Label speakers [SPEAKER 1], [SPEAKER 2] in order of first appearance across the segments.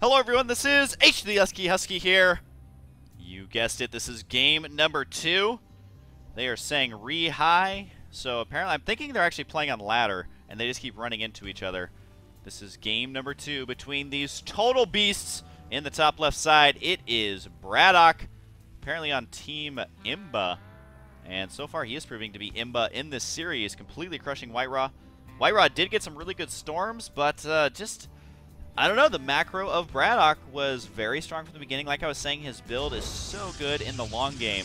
[SPEAKER 1] Hello everyone, this is theStC Husky here. You guessed it, this is game number 2. They are saying re-high, so apparently I'm thinking they're actually playing on ladder, and they just keep running into each other. This is game number 2 between these total beasts in the top left side. It is BratOK, apparently on Team Imba, and so far he is proving to be Imba in this series, completely crushing WhiteRa. WhiteRa did get some really good storms, but I don't know, the macro of BratOK was very strong from the beginning. Like I was saying, his build is so good in the long game,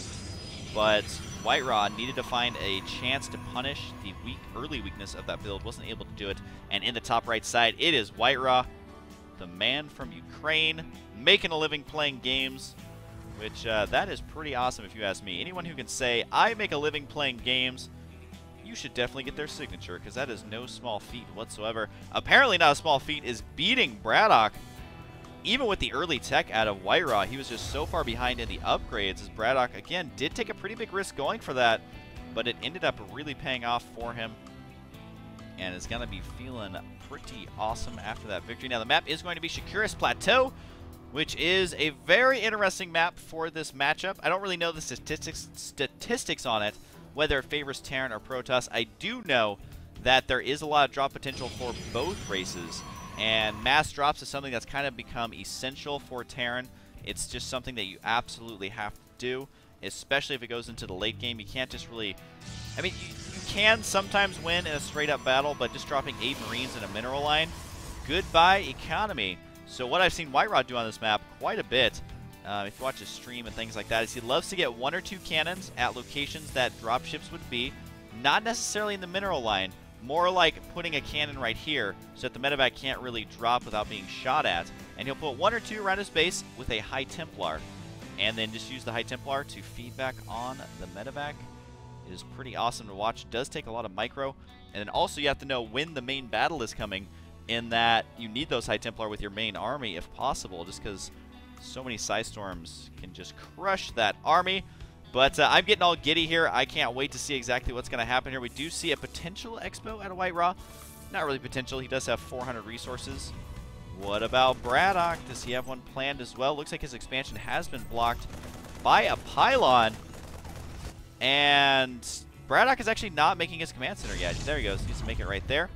[SPEAKER 1] but WhiteRa needed to find a chance to punish the early weakness of that build, wasn't able to do it, and in the top right side, it is WhiteRa, the man from Ukraine, making a living playing games, which that is pretty awesome if you ask me. Anyone who can say, I make a living playing games, you should definitely get their signature, because that is no small feat whatsoever. Apparently not a small feat is beating BratOK. Even with the early tech out of WhiteRa, he was just so far behind in the upgrades, as BratOK, again, did take a pretty big risk going for that, but it ended up really paying off for him, and is going to be feeling pretty awesome after that victory. Now, the map is going to be Shakuris Plateau, which is a very interesting map for this matchup. I don't really know the statistics on it, whether it favors Terran or Protoss. I do know that there is a lot of drop potential for both races, and mass drops is something that's kind of become essential for Terran. It's just something that you absolutely have to do, especially if it goes into the late game. You can't just really... I mean, you can sometimes win in a straight-up battle, but just dropping 8 Marines in a mineral line, goodbye economy. So what I've seen WhiteRa do on this map quite a bit, if you watch his stream and things like that, is he loves to get 1 or 2 cannons at locations that dropships would be, not necessarily in the mineral line, more like putting a cannon right here so that the medevac can't really drop without being shot at. And he'll put 1 or 2 around his base with a High Templar, and then just use the High Templar to feed back on the medevac. It is pretty awesome to watch. It does take a lot of micro, and then also you have to know when the main battle is coming, in that you need those High Templar with your main army if possible, just because so many Psystorms can just crush that army. But I'm getting all giddy here. I can't wait to see exactly what's going to happen here. We do see a potential expo out of WhiteRa. Not really potential. He does have 400 resources. What about BratOK? Does he have one planned as well? Looks like his expansion has been blocked by a pylon. And BratOK is actually not making his command center yet. There he goes. He needs to make it right there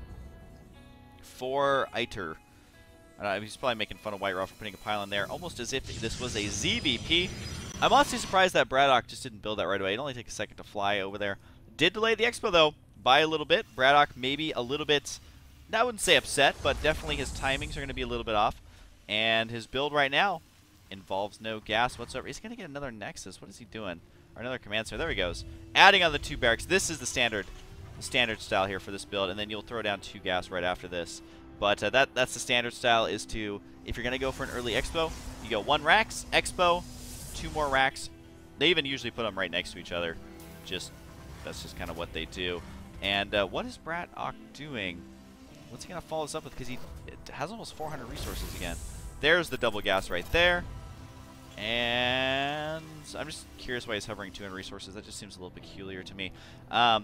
[SPEAKER 1] for Iter. He's probably making fun of WhiteRa for putting a pylon there, almost as if this was a ZVP. I'm honestly surprised that BratOK just didn't build that right away. It only takes a second to fly over there. Did delay the expo, though, by a little bit. BratOK maybe a little bit, I wouldn't say upset, but definitely his timings are going to be a little bit off. And his build right now involves no gas whatsoever. He's going to get another Nexus. What is he doing? Or another command center. There he goes. Adding on the 2 barracks. This is the standard style here for this build, and then you'll throw down 2 gas right after this. But that's the standard style, is to, if you're going to go for an early expo, you go 1 racks, expo, 2 more racks. They even usually put them right next to each other. That's just kind of what they do. And what is BratOK doing? What's he going to follow this up with? Because he has almost 400 resources again. There's the double gas right there. And I'm just curious why he's hovering 200 resources. That just seems a little peculiar to me.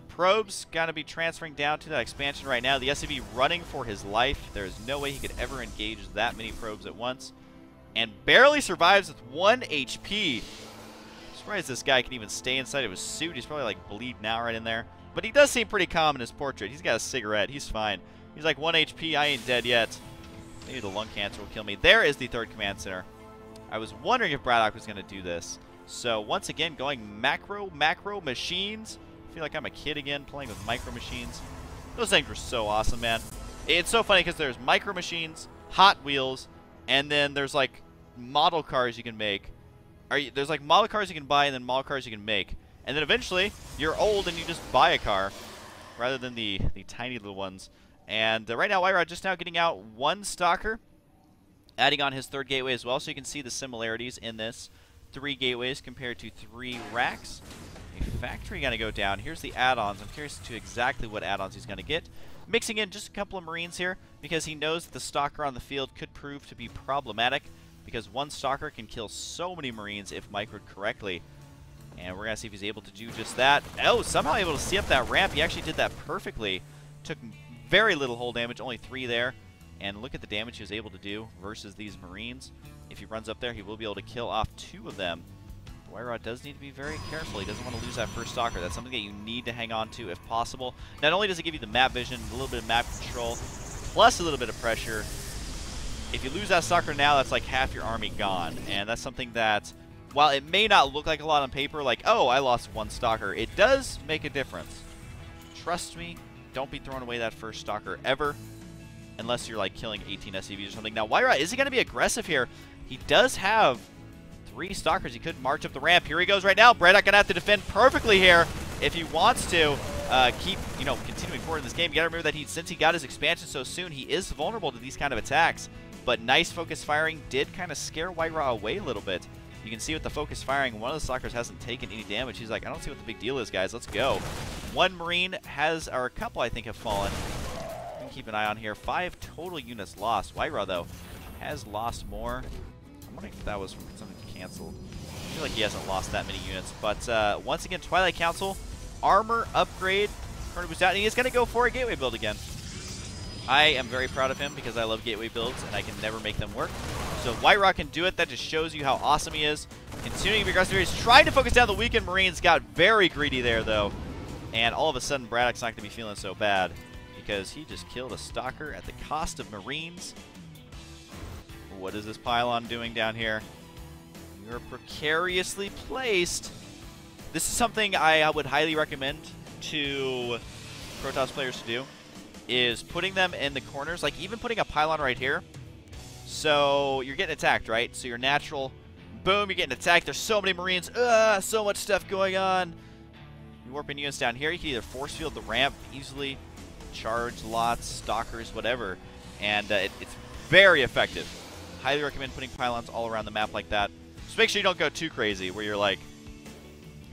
[SPEAKER 1] Probes got to be transferring down to that expansion right now. The SCV running for his life. There is no way he could ever engage that many probes at once. And barely survives with 1 HP. I'm surprised this guy can even stay inside of his suit. He's probably like bleeding out right in there. But he does seem pretty calm in his portrait. He's got a cigarette. He's fine. He's like 1 HP. I ain't dead yet. Maybe the lung cancer will kill me. There is the 3rd command center. I was wondering if BratOK was going to do this. So once again, going macro machines. I feel like I'm a kid again playing with micro machines. Those things were so awesome, man. It's so funny because there's micro machines, Hot Wheels, and then there's like model cars you can make. There's like model cars you can buy and then model cars you can make. And then eventually you're old and you just buy a car rather than the tiny little ones. And right now WhiteRa just now getting out 1 Stalker, adding on his 3rd gateway as well, so you can see the similarities in this. 3 gateways compared to 3 racks. A factory going to go down. Here's the add-ons. I'm curious to exactly what add-ons he's going to get. Mixing in just a couple of Marines here, because he knows that the Stalker on the field could prove to be problematic, because 1 Stalker can kill so many Marines if microed correctly. And we're going to see if he's able to do just that. Oh, somehow able to see up that ramp. He actually did that perfectly. Took very little hull damage, only 3 there. And look at the damage he was able to do versus these Marines. If he runs up there, he will be able to kill off 2 of them. WhiteRa does need to be very careful. He doesn't want to lose that first Stalker. That's something that you need to hang on to if possible. Not only does it give you the map vision, a little bit of map control, plus a little bit of pressure. If you lose that Stalker now, that's like half your army gone. And that's something that, while it may not look like a lot on paper, like, oh, I lost 1 Stalker, it does make a difference. Trust me, don't be throwing away that first Stalker ever, unless you're like killing 18 SCVs or something. Now, WhiteRa, is he going to be aggressive here? He does have 3 Stalkers. He could march up the ramp. Here he goes right now. BratOK gonna have to defend perfectly here if he wants to keep, continuing forward in this game. You gotta remember that since he got his expansion so soon, he is vulnerable to these kind of attacks. But nice focus firing did kind of scare WhiteRa away a little bit. You can see with the focus firing, one of the Stalkers hasn't taken any damage. He's like, I don't see what the big deal is, guys. Let's go. 1 Marine has, or a couple, I think, have fallen. You can keep an eye on here. 5 total units lost. WhiteRa, though, has lost more. I'm wondering if that was from something canceled. I feel like he hasn't lost that many units. But once again, Twilight Council, armor upgrade, turn boost out, and he is going to go for a gateway build again. I am very proud of him because I love gateway builds, and I can never make them work. So WhiteRa can do it. That just shows you how awesome he is. Continuing to be aggressive. He's trying to focus down the weakened Marines. Got very greedy there, though. And all of a sudden, BratOK's not going to be feeling so bad because he just killed a Stalker at the cost of Marines. What is this pylon doing down here? You're precariously placed. This is something I would highly recommend to Protoss players to do, is putting them in the corners, like even putting a pylon right here. So you're getting attacked, right? So you're natural. Boom, you're getting attacked. There's so many Marines. So much stuff going on. You're warping units down here. You can either force field the ramp easily, charge lots, Stalkers, whatever. And it's very effective. Highly recommend putting pylons all around the map like that. Just make sure you don't go too crazy where you're like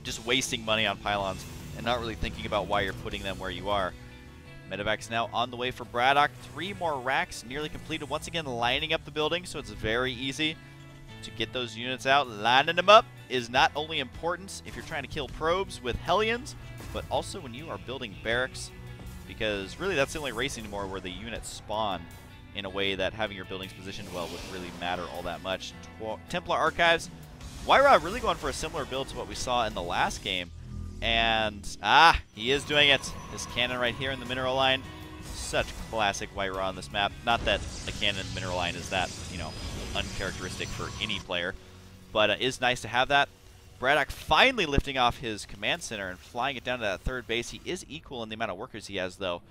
[SPEAKER 1] just wasting money on pylons and not really thinking about why you're putting them where you are. Medevac's now on the way for BratOK. 3 more racks nearly completed. Once again, lining up the building, so it's very easy to get those units out. Lining them up is not only important if you're trying to kill probes with Hellions, but also when you are building barracks, because really that's the only race anymore where the units spawn in a way that having your buildings positioned well would really matter all that much. Templar Archives. WhiteRa really going for a similar build to what we saw in the last game. And, he is doing it. This cannon right here in the mineral line. Such classic WhiteRa on this map. Not that a cannon in the mineral line is that, uncharacteristic for any player. But it is nice to have that. BratOK finally lifting off his command center and flying it down to that 3rd base. He is equal in the amount of workers he has, though.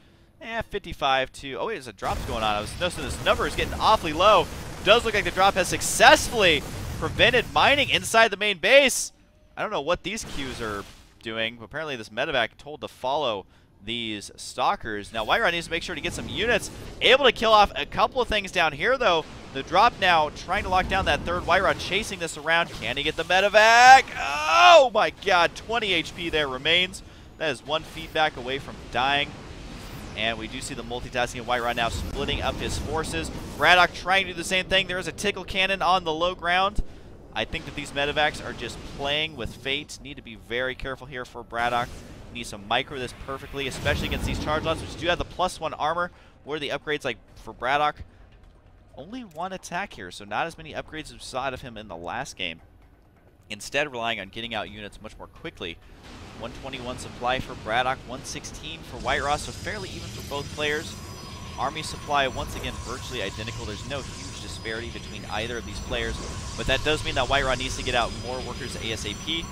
[SPEAKER 1] 55 to... Oh, wait, there's a drop going on. I was noticing this number is getting awfully low. Does look like the drop has successfully prevented mining inside the main base. I don't know what these queues are doing, but apparently this medevac told to follow these Stalkers. Now, WhiteRa needs to make sure to get some units. Able to kill off a couple of things down here, though. The drop now trying to lock down that 3rd. WhiteRa chasing this around. Can he get the medevac? Oh, my God. 20 HP there remains. That is 1 feedback away from dying. And we do see the multitasking of WhiteRa now splitting up his forces. BratOK trying to do the same thing. There is a tickle cannon on the low ground. I think that these medevacs are just playing with fate. Need to be very careful here for BratOK. Needs to micro this perfectly, especially against these charge lots, which do have the +1 armor. What are the upgrades like for BratOK? Only 1 attack here, so not as many upgrades as we saw out of him in the last game. Instead, relying on getting out units much more quickly. 121 supply for BratOK, 116 for WhiteRa, so fairly even for both players. Army supply, once again, virtually identical. There's no huge disparity between either of these players, but that does mean that WhiteRa needs to get out more workers ASAP.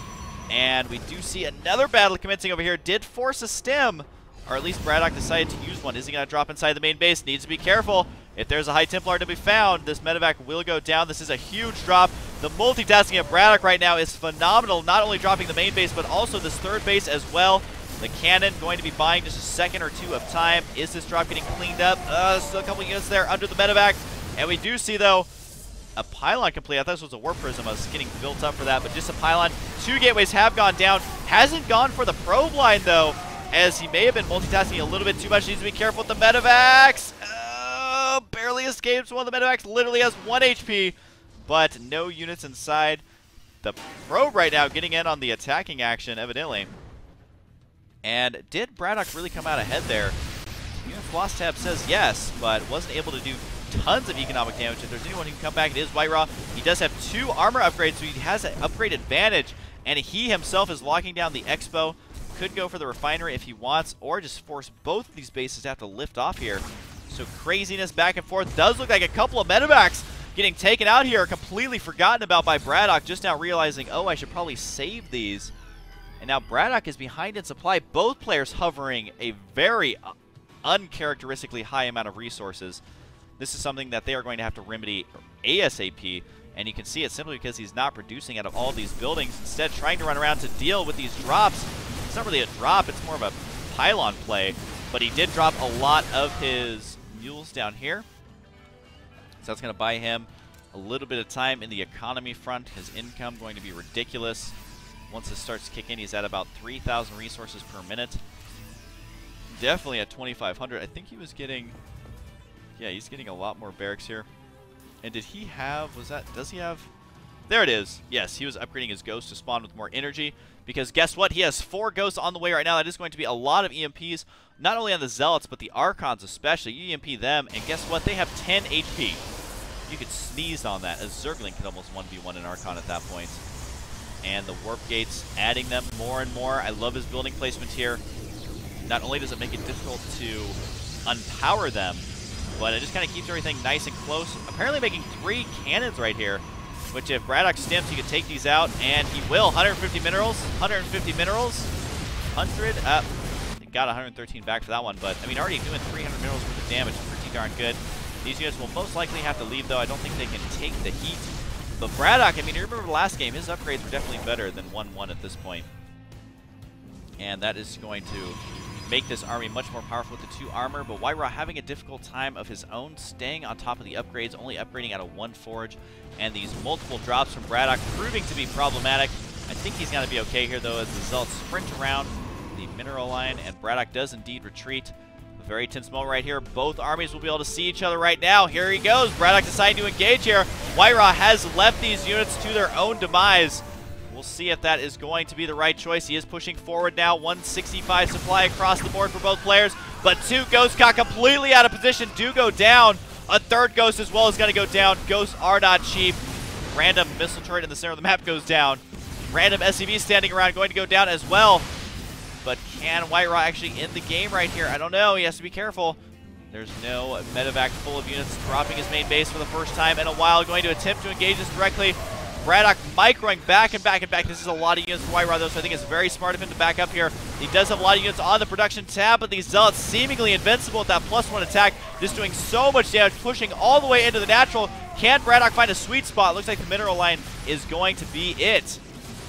[SPEAKER 1] And we do see another battle commencing over here. Did force a stem, or at least BratOK decided to use one. Is he going to drop inside the main base? Needs to be careful. If there's a High Templar to be found, this medevac will go down. This is a huge drop. The multitasking of BratOK right now is phenomenal, not only dropping the main base, but also this 3rd base as well. The cannon going to be buying just a second or 2 of time. Is this drop getting cleaned up? Still a couple units there under the medevac. And we do see, though, a pylon complete. I thought this was a warp prism. I was getting built up for that, but just a pylon. 2 gateways have gone down. Hasn't gone for the probe line, though, as he may have been multitasking a little bit too much. Needs to be careful with the medevacs. Barely escapes. One of the medevacs literally has 1 HP, but no units inside. The probe right now getting in on the attacking action, evidently. And did BratOK really come out ahead there? Unit Floss Tab says yes, but wasn't able to do tons of economic damage. If there's anyone who can come back, it is WhiteRa. He does have 2 armor upgrades, so he has an upgrade advantage, and he himself is locking down the Expo. Could go for the refinery if he wants, or just force both of these bases to have to lift off here. So craziness back and forth. Does look like a couple of medevacs getting taken out here, completely forgotten about by BratOK, just now realizing, oh, I should probably save these. And now BratOK is behind in supply. Both players hovering a very uncharacteristically high amount of resources. This is something that they are going to have to remedy ASAP, and you can see it simply because he's not producing out of all these buildings, instead trying to run around to deal with these drops. It's not really a drop, it's more of a pylon play, but he did drop a lot of his mules down here. So that's going to buy him a little bit of time in the economy front. His income going to be ridiculous. Once this starts to kick in, he's at about 3,000 resources per minute. Definitely at 2,500. I think he was getting, yeah, he's getting a lot more barracks here. And did he have, does he have, there it is. Yes, he was upgrading his ghost to spawn with more energy, because guess what? He has 4 ghosts on the way right now. That is going to be a lot of EMPs, not only on the Zealots, but the Archons especially. You EMP them, and guess what? They have 10 HP. You could sneeze on that, as Zergling could almost 1v1 an Archon at that point. And the warp gates, adding them more and more. I love his building placement here. Not only does it make it difficult to unpower them, but it just kind of keeps everything nice and close. Apparently making 3 cannons right here, which if BratOK stimps, he could take these out, and he will. 150 minerals, 150 minerals, 100, he got 113 back for that one, but I mean, already doing 300 minerals worth of damage is pretty darn good. These units will most likely have to leave, though. I don't think they can take the heat. But BratOK, I mean, you remember the last game, his upgrades were definitely better than 1-1 at this point. And that is going to make this army much more powerful with the 2 armor, but WhiteRa having a difficult time of his own, staying on top of the upgrades, only upgrading out of 1 forge, and these multiple drops from BratOK proving to be problematic. I think he's going to be okay here, though, as the Zealots sprint around the mineral line, and BratOK does indeed retreat. A very tense moment right here. Both armies will be able to see each other right now. Here he goes. BratOK deciding to engage here. WhiteRa has left these units to their own demise. We'll see if that is going to be the right choice. He is pushing forward now. 165 supply across the board for both players, but 2 ghosts got completely out of position, do go down. A 3rd ghost as well is going to go down. Ghosts are not cheap. Random missile turret in the center of the map goes down. Random SCV standing around going to go down as well. But can WhiteRa actually end the game right here? I don't know. He has to be careful. There's no medevac full of units dropping his main base for the first time in a while. Going to attempt to engage this directly. BratOK microing back and back and back. This is a lot of units for WhiteRa, though, so I think it's very smart of him to back up here. He does have a lot of units on the production tab, but these Zealots seemingly invincible with that +1 attack. Just doing so much damage, pushing all the way into the natural. Can BratOK find a sweet spot? Looks like the mineral line is going to be it.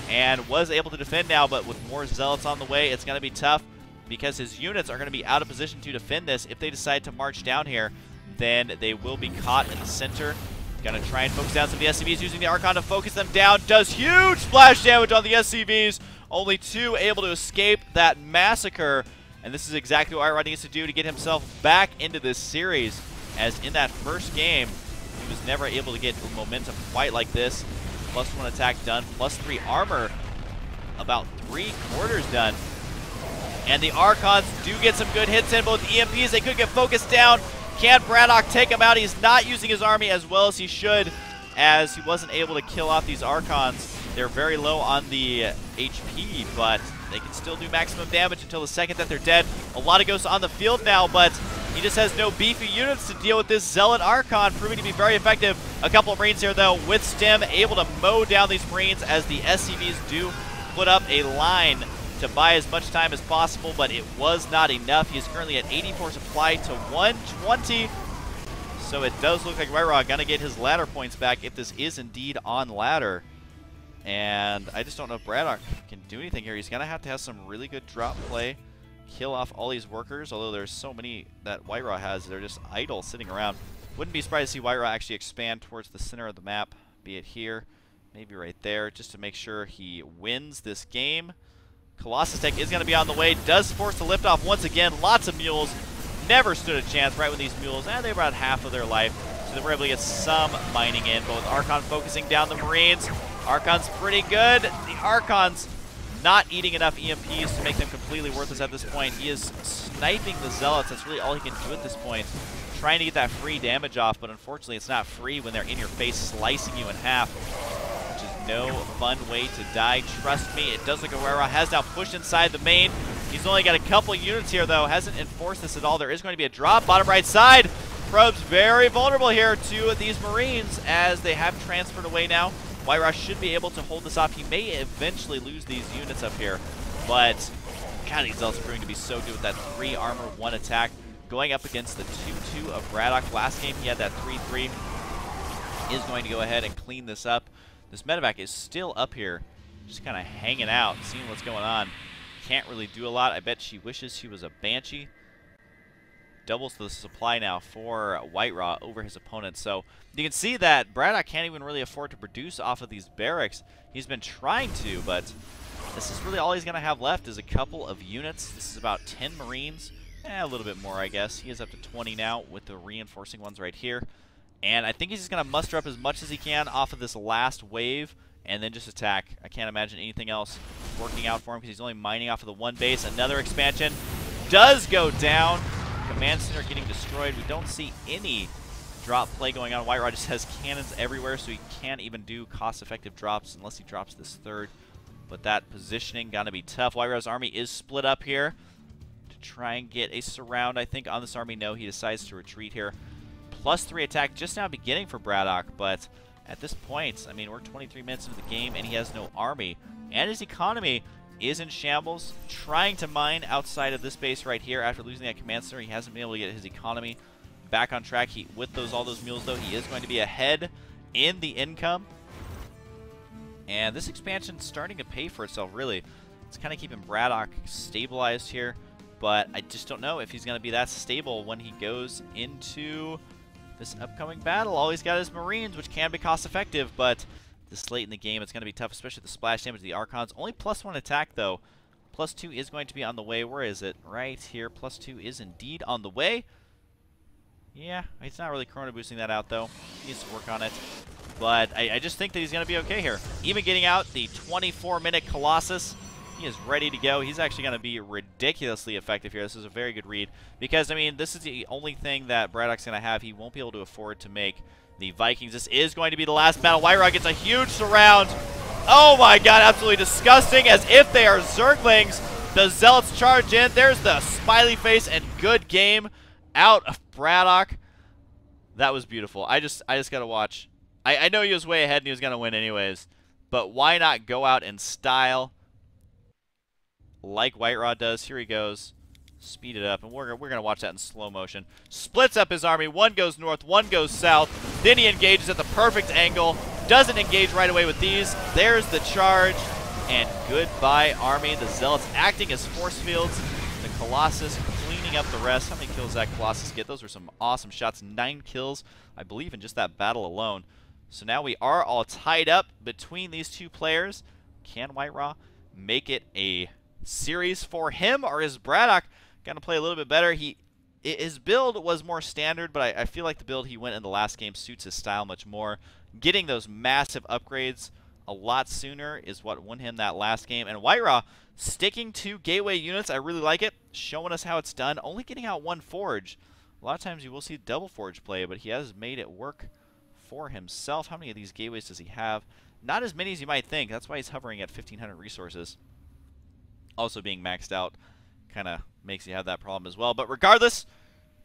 [SPEAKER 1] And was able to defend now, but with more Zealots on the way, it's going to be tough because his units are going to be out of position to defend this. If they decide to march down here, then they will be caught in the center. Gonna try and focus down some of the SCVs, using the Archon to focus them down. Does huge splash damage on the SCVs. Only 2 able to escape that massacre. And this is exactly what WhiteRa needs to do to get himself back into this series. As in that first game, he was never able to get momentum quite like this. +1 attack done, +3 armor, about 3/4 done. And the Archons do get some good hits in. Both EMPs, they could get focused down. Can BratOK take him out? He's not using his army as well as he should, as he wasn't able to kill off these Archons. They're very low on the HP, but they can still do maximum damage until the second that they're dead. A lot of ghosts on the field now, but he just has no beefy units to deal with this Zealot Archon, proving to be very effective. A couple of Marines here, though, with Stim, able to mow down these Marines as the SCVs do put up a line to buy as much time as possible, but it was not enough. He is currently at 84 supply to 120. So it does look like WhiteRa gonna get his ladder points back if this is indeed on ladder. And I just don't know if BratOK can do anything here. He's gonna have to have some really good drop play, kill off all these workers, although there's so many that WhiteRa has, they're just idle sitting around. Wouldn't be surprised to see WhiteRa actually expand towards the center of the map, be it here, maybe right there, just to make sure he wins this game. Colossus Tech is going to be on the way, does force the lift off once again. Lots of mules, never stood a chance right when these mules, they were about half of their life, so they were able to get some mining in. But with Archon focusing down the Marines, Archon's pretty good. The Archon's not eating enough EMPs to make them completely worthless at this point. He is sniping the Zealots, that's really all he can do at this point. trying to get that free damage off, but unfortunately it's not free when they're in your face slicing you in half, which is no fun way to die. Trust me, it does look like WhiteRa has now pushed inside the main. He's only got a couple units here, though. Hasn't enforced this at all. There is going to be a drop. Bottom right side. Probe's very vulnerable here to these Marines as they have transferred away now. WhiteRa should be able to hold this off. He may eventually lose these units up here, but God, these Zealots are proving to be so good with that 3 armor, 1 attack. Going up against the 2-2 of BratOK. Last game he had that 3-3. Is going to go ahead and clean this up. This medevac is still up here, just kind of hanging out, seeing what's going on. Can't really do a lot. I bet she wishes she was a Banshee. Doubles the supply now for WhiteRa over his opponent. So you can see that BratOK can't even really afford to produce off of these barracks. He's been trying to, but this is really all he's going to have left is a couple of units. This is about 10 Marines. A little bit more, I guess. He is up to 20 now with the reinforcing ones right here. And I think he's just going to muster up as much as he can off of this last wave and then just attack. I can't imagine anything else working out for him because he's only mining off of the 1 base. Another expansion does go down. Command center getting destroyed. We don't see any drop play going on. WhiteRa just has cannons everywhere, so he can't even do cost-effective drops unless he drops this 3rd. But that positioning going to be tough. WhiteRa's army is split up here to try and get a surround, I think, on this army. No, he decides to retreat here. +3 attack just now beginning for BratOK, but at this point, I mean, we're 23 minutes into the game, and he has no army. And his economy is in shambles, trying to mine outside of this base right here. After losing that command center, he hasn't been able to get his economy back on track. With all those mules, though, he is going to be ahead in the income. And this expansion's starting to pay for itself, really. It's kind of keeping BratOK stabilized here, but I just don't know if he's going to be that stable when he goes into this upcoming battle. All he's got is Marines, which can be cost-effective, but this late in the game, it's going to be tough, especially the splash damage of the Archons. Only +1 attack, though. +2 is going to be on the way. Where is it? Right here. +2 is indeed on the way. Yeah, he's not really chrono boosting that out, though. He needs to work on it. But I just think that he's going to be okay here. Even getting out the 24-minute Colossus, he is ready to go. He's actually going to be ridiculously effective here. This is a very good read. Because, I mean, this is the only thing that BratOK's going to have. He won't be able to afford to make the Vikings. This is going to be the last battle. WhiteRa gets a huge surround. Oh my god, absolutely disgusting. As if they are Zerglings. The Zealots charge in. There's the smiley face and good game out of BratOK. That was beautiful. I just got to watch. I know he was way ahead and he was going to win anyways. But why not go out in style like WhiteRa does? Here he goes. Speed it up, and we're going to watch that in slow motion. Splits up his army. One goes north, one goes south. Then he engages at the perfect angle. Doesn't engage right away with these. There's the charge, and goodbye, army. The Zealots acting as force fields. The Colossus cleaning up the rest. How many kills did that Colossus get? Those were some awesome shots. 9 kills, I believe, in just that battle alone. So now we are all tied up between these two players. Can WhiteRa make it a series for him, or is BratOK going to play a little bit better? His build was more standard, but I feel like the build he went in the last game suits his style much more. Getting those massive upgrades a lot sooner is what won him that last game. And WhiteRa sticking to gateway units, I really like it. Showing us how it's done. Only getting out 1 forge. A lot of times you will see double forge play, but he has made it work for himself. How many of these gateways does he have? Not as many as you might think. That's why he's hovering at 1,500 resources. Also being maxed out kind of makes you have that problem as well. But regardless,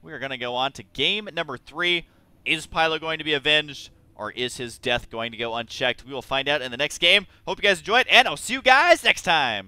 [SPEAKER 1] we are going to go on to game number 3. Is Pylo going to be avenged, or is his death going to go unchecked? We will find out in the next game. Hope you guys enjoyed, and I'll see you guys next time.